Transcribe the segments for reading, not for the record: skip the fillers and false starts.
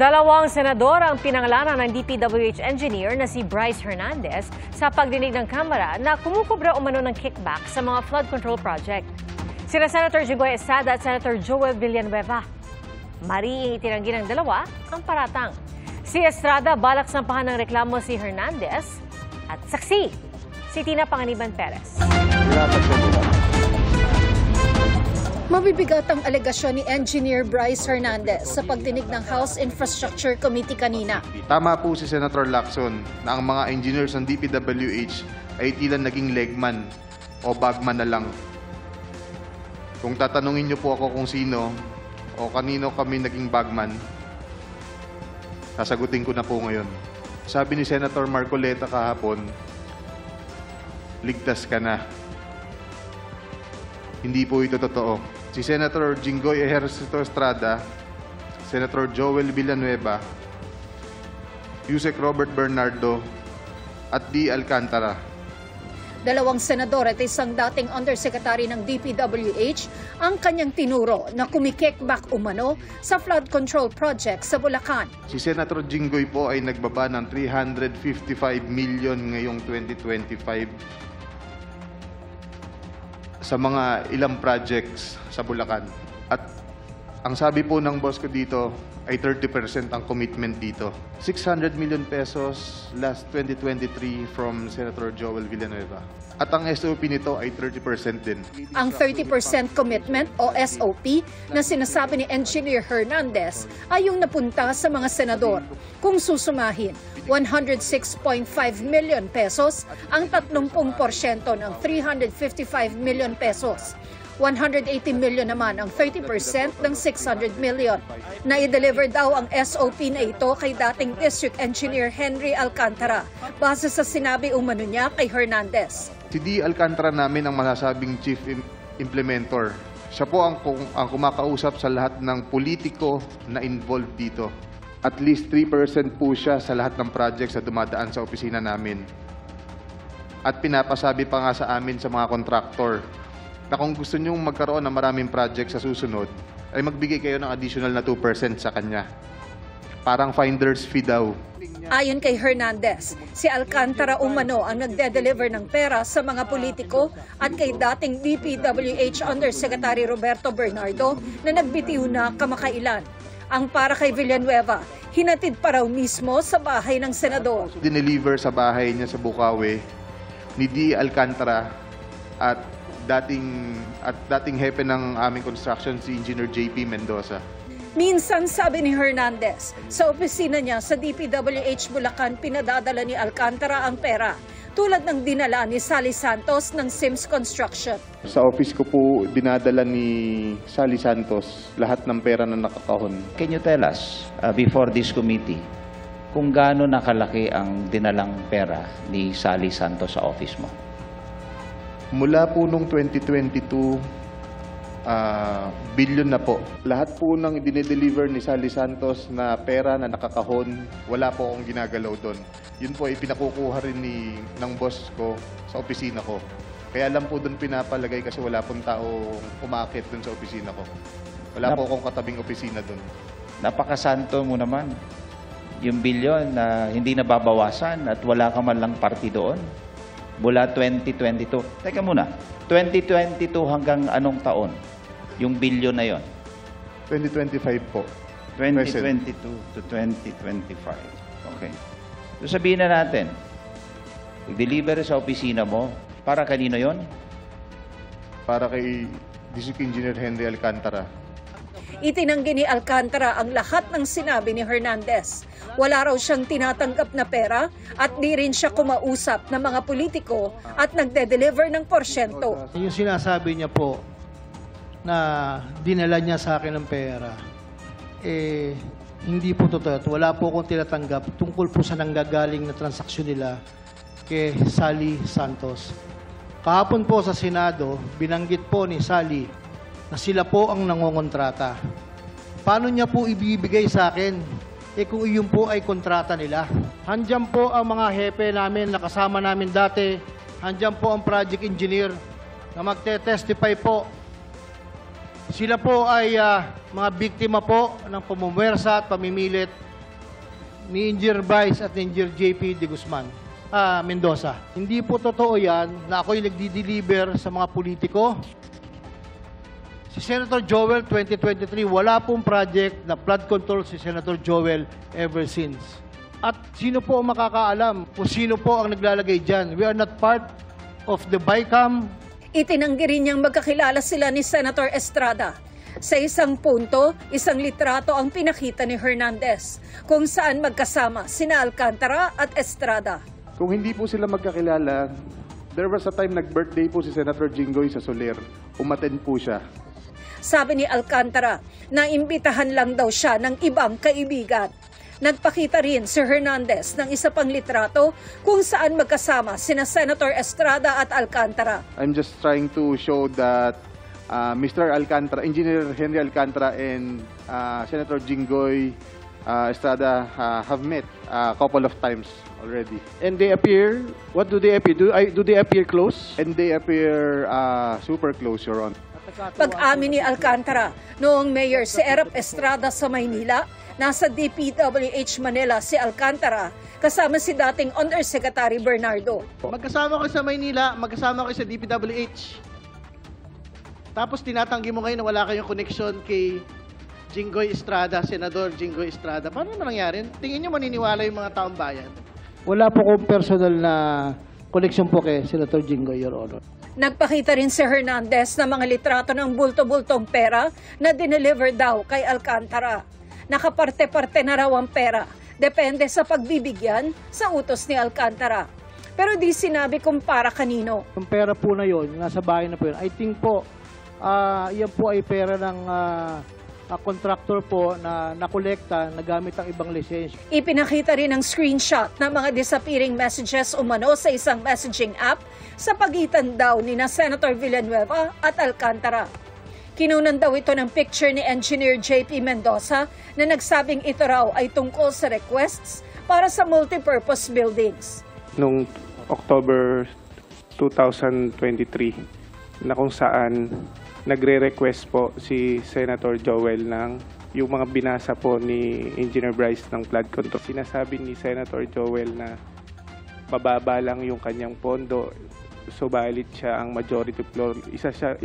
Dalawang senador ang pinangalanan ng DPWH engineer na si Bryce Hernandez sa pagdinig ng Kamara na kumukubra umano ng kickback sa mga flood control project. Sina Senator Jinggoy Estrada at Senator Joel Villanueva. Mariing itinanggi ng dalawa ang paratang. Si Estrada balak sampahan ng reklamo si Hernandez at saksi si Tina Panganiban Perez. Mabibigat ang alegasyon ni Engineer Bryce Hernandez sa pagdinig ng House Infrastructure Committee kanina. Tama po si Senator Lacson na ang mga engineers ng DPWH ay tila naging legman o bagman na lang. Kung tatanungin niyo po ako kung sino o kanino kami naging bagman, sasagutin ko na po ngayon. Sabi ni Senator Marcoleta kahapon, ligtas ka na. Hindi po ito totoo. Si Senator Jinggoy Estrada, Senator Joel Villanueva, Yusek Robert Bernardo, at D. Alcantara. Dalawang senador at isang dating undersecretary ng DPWH ang kanyang tinuro na kumikickback umano sa flood control project sa Bulacan. Si Senator Jinggoy po ay nagbaba ng 355 million ngayong 2025 sa mga ilang projects sa Bulacan. At ang sabi po ng boss ko dito ay 30% ang commitment dito. 600 million pesos last 2023 from Senator Joel Villanueva. At ang SOP nito ay 30% din. Ang 30% commitment o SOP na sinasabi ni Engineer Hernandez ay yung napunta sa mga senador. Kung susumahin, 106.5 million pesos ang 30% ng 355 million pesos. 180 million naman ang 30% ng 600 million. Na-deliver daw ang SOP na ito kay dating District Engineer Henry Alcantara base sa sinabi umano niya kay Hernandez. Si D. Alcantara namin ang masasabing chief implementer. Siya po ang kumakausap sa lahat ng politiko na involved dito. At least 3% po siya sa lahat ng projects na dumadaan sa opisina namin. At pinapasabi pa nga sa amin sa mga kontraktor na kung gusto niyong magkaroon ng maraming project sa susunod, ay magbigay kayo ng additional na 2% sa kanya. Parang finder's fee daw. Ayon kay Hernandez, si Alcantara umano ang nagde-deliver ng pera sa mga politiko at kay dating DPWH Undersecretary Roberto Bernardo na nagbitiw na kamakailan. Ang para kay Villanueva, hinatid pa raw mismo sa bahay ng senador. Dineliver sa bahay niya sa Bukawi ni D. Alcantara at dating hepe ng aming construction si Engineer JP Mendoza. Minsan sabi ni Hernandez, sa opisina niya sa DPWH Bulacan pinadadala ni Alcantara ang pera, tulad ng dinala ni Sally Santos ng Sims Construction. Sa office ko po dinadala ni Sally Santos lahat ng pera na nakakahon. Can you tell us, before this committee, kung gaano nakalaki ang dinalang pera ni Sally Santos sa office mo? Mula po nung 2022, billion na po. Lahat po ng dinedeliver ni Sally Santos na pera na nakakahon, wala po akong ginagalaw doon. Yun po ay pinakukuha rin ng boss ko sa opisina ko. Kaya lang po doon pinapalagay kasi wala pong tao umakit doon sa opisina ko. Wala po akong katabing opisina doon. Napakasanto mo naman. Yung bilyon na hindi nababawasan at wala ka man lang party doon. Mula 2022. Teka muna, 2022 hanggang anong taon? Yung bilyon na yon? 2025 po. 2022 to 2025. Okay. So sabihin na natin, i-deliver sa opisina mo, para kanino yon? Para kay District Engineer Henry Alcantara. Itinanggi ni Alcantara ang lahat ng sinabi ni Hernandez. Wala raw siyang tinatanggap na pera at di rin siya kumausap ng mga politiko at nagde-deliver ng porsyento. Yung sinasabi niya po na dinala niya sa akin ng pera, hindi po totoo. Wala po akong tinatanggap tungkol po sa nanggagaling na transaksyon nila kay Sally Santos. Kahapon po sa Senado, binanggit po ni Sally na sila po ang nangongontrata. Paano niya po ibibigay sa akin? Kung iyon po ay kontrata nila. Handyan po ang mga hepe namin na kasama namin dati. Handyan po ang project engineer na magte-testify po. Sila po ay mga biktima po ng pamumwersa at pamimilit ni Engineer Bryce at ni Engineer JP de Guzman, Mendoza. Hindi po totoo yan na ako'y nagdi-deliver sa mga politiko. Si Senator Joel 2023, wala pong project na flood control si Senator Joel ever since. At sino po ang makakaalam kung sino po ang naglalagay dyan? We are not part of the BICAM. Itinanggi rin niyang magkakilala sila ni Senator Estrada. Sa isang punto, isang litrato ang pinakita ni Hernandez kung saan magkasama sina Alcantara at Estrada. Kung hindi po sila magkakilala, there was a time nag-birthday po si Senator Jinggoy sa Soler. Umattend po siya. Sabi ni Alcantara na imbitahan lang daw siya ng ibang kaibigan. Nagpakita rin si Hernandez ng isa pang litrato kung saan magkasama sina Senator Estrada at Alcantara. I'm just trying to show that Mr. Alcantara, Engineer Henry Alcantara and Senator Jinggoy Estrada have met a couple of times already. And they appear, what do they appear? Do they appear close? And they appear super close, Your Honor. Pag-amin ni Alcantara, noong Mayor si Erap Estrada sa Maynila, nasa DPWH Manila si Alcantara kasama si dating Undersecretary Bernardo. Magkasama ko sa Maynila, magkasama ko sa DPWH. Tapos tinatanggi mo ngayon na wala kayong connection kay Jinggoy Estrada, Senador Jinggoy Estrada. Paano naman nangyari? Tingin niyo maniniwala yung mga taong bayan? Wala po kong personal na connection po kay Senator Jinggoy, Your Honor. Nagpakita rin si Hernandez ng mga litrato ng bulto-bultong pera na dineliver daw kay Alcantara. Nakaparte-parte na raw ang pera. Depende sa pagbibigyan sa utos ni Alcantara. Pero di sinabi kung para kanino. Yung pera po na yon, nasa bahay na po yun. I think po, yan po ay pera ng contractor po na nakolekta, nagamit ang ibang lisensya. Ipinakita rin ang screenshot ng mga disappearing messages umano sa isang messaging app sa pagitan daw ni na Senator Villanueva at Alcantara. Kinunan daw ito ng picture ni Engineer JP Mendoza na nagsabing ito raw ay tungkol sa requests para sa multipurpose buildings. Noong October 2023 na kung saan nagre-request po si Senator Joel ng yung mga binasa po ni Engineer Bryce ng flood control. Sinasabi ni Senator Joel na mababa lang yung kanyang pondo, subalit siya ang majority floor. Isa siya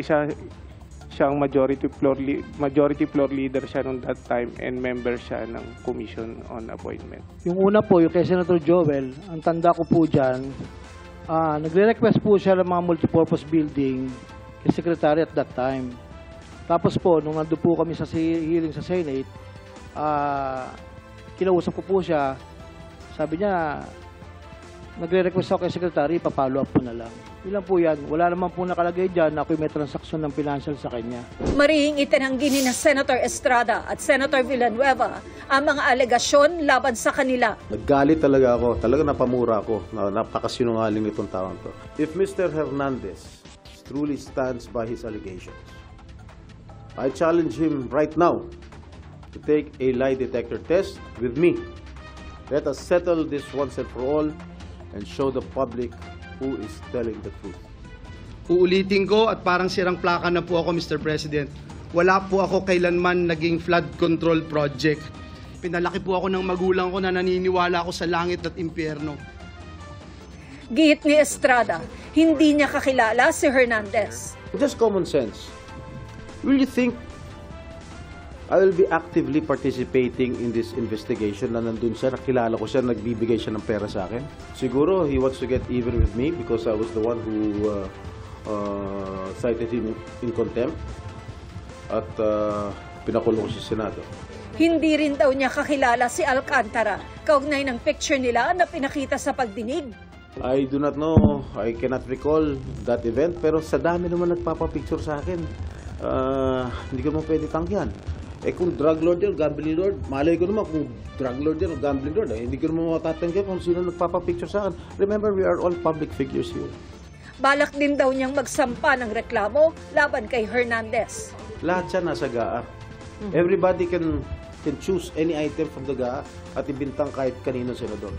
ang majority floor leader siya nung that time and member siya ng Commission on Appointment. Yung una po, yung kay Senator Joel, ang tanda ko po dyan, nagre-request po siya ng mga multipurpose building kay Secretary at that time. Tapos po, nung nandun po kami sa hearing sa Senate, kinausap ko po siya, sabi niya, nagre-request ako kay Secretary, papalo up po na lang. Ilan po yan, wala naman po nakalagay dyan na ako'y may transaksyon ng financial sa kanya. Marihing itinanggi ni na Senator Estrada at Senator Villanueva ang mga alegasyon laban sa kanila. Naggalit talaga ako, talaga napamura ako, napakasinungaling nitong taon to. If Mr. Hernandez truly stands by his allegations, I challenge him right now to take a lie detector test with me. Let us settle this once and for all and show the public who is telling the truth. Uulitin ko at parang sirang plaka na po ako, Mr. President. Wala po ako kailanman naging flood control project. Pinalaki po ako ng magulang ko na naniniwala ako sa langit at impyerno. Gihit ni Estrada, hindi niya kakilala si Hernandez. Just common sense. Will you think I will be actively participating in this investigation na nandun siya, nakilala ko siya, nagbibigay siya ng pera sa akin? Siguro he wants to get even with me because I was the one who cited him in contempt at pinakulong ko sa Senado. Hindi rin daw niya kakilala si Alcantara, kaugnay ng picture nila na pinakita sa pagdinig. I do not know, I cannot recall that event, pero sa dami naman nagpapapicture sa akin, hindi ko naman pwede tanggihan. Eh kung drug lord yan, gambling lord, malay ko naman kung drug lord yan o gambling lord, hindi ko naman matatanggihan kung sino nagpapapicture sa akin. Remember, we are all public figures here. Balak din daw niyang magsampa ng reklamo laban kay Hernandez. Lahat siya nasa GAA. Everybody can choose any item from the GAA at ibintang kahit kanino senador.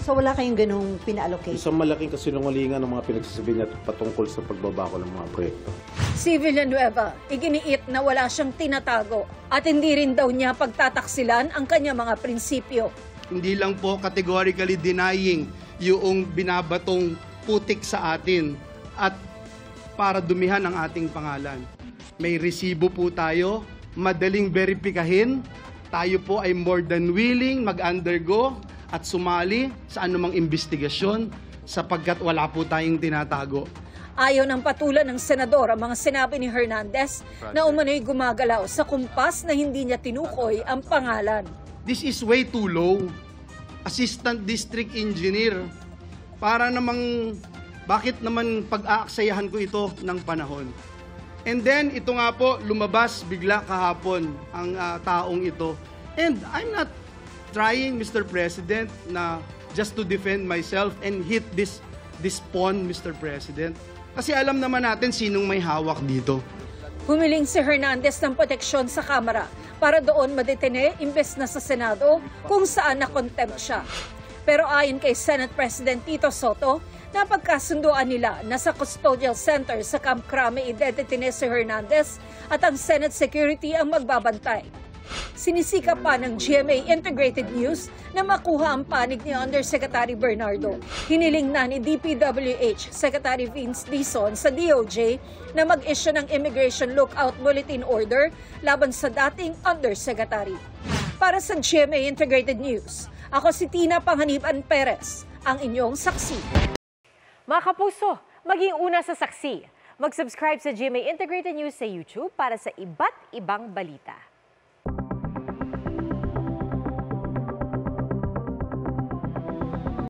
So wala kayong ganung pina-allocate? Isang malaking kasinungalingan ng mga pinagsasabi niya patungkol sa pagbabako ng mga proyekto. Si Villanueva, iginiit na wala siyang tinatago at hindi rin daw niya pagtataksilan ang kanya mga prinsipyo. Hindi lang po categorically denying yung binabatong putik sa atin at para dumihan ang ating pangalan. May resibo po tayo, madaling verifikahin. Tayo po ay more than willing mag-undergo at sumali sa anumang investigasyon sapagkat wala po tayong tinatago. Ayaw ng patulan ng senador ang mga sinabi ni Hernandez na umano'y gumagalaw sa kumpas na hindi niya tinukoy ang pangalan. This is way too low. Assistant District Engineer. Para namang, bakit naman pag-aaksayahan ko ito ng panahon? And then, ito nga po, lumabas bigla kahapon ang taong ito. And I'm not trying, Mr. President, na just to defend myself and hit this pawn, Mr. President. Kasi alam naman natin sinong may hawak dito. Humiling si Hernandez ng proteksyon sa Kamara para doon madetene imbes na sa Senado kung saan na-contempt siya. Pero ayon kay Senate President Tito Soto, napagkasunduan nila na sa custodial center sa Camp Crame idedetene si Hernandez at ang Senate Security ang magbabantay. Sinisika pa ng GMA Integrated News na makuha ang panig ni Undersecretary Bernardo. Hiniling na ni DPWH Secretary Vince Dizon sa DOJ na mag-issue ng Immigration Lookout Bulletin Order laban sa dating Undersecretary. Para sa GMA Integrated News, ako si Tina Panganiban Perez, ang inyong saksi. Mga kapuso, maging una sa saksi. Mag-subscribe sa GMA Integrated News sa YouTube para sa iba't ibang balita.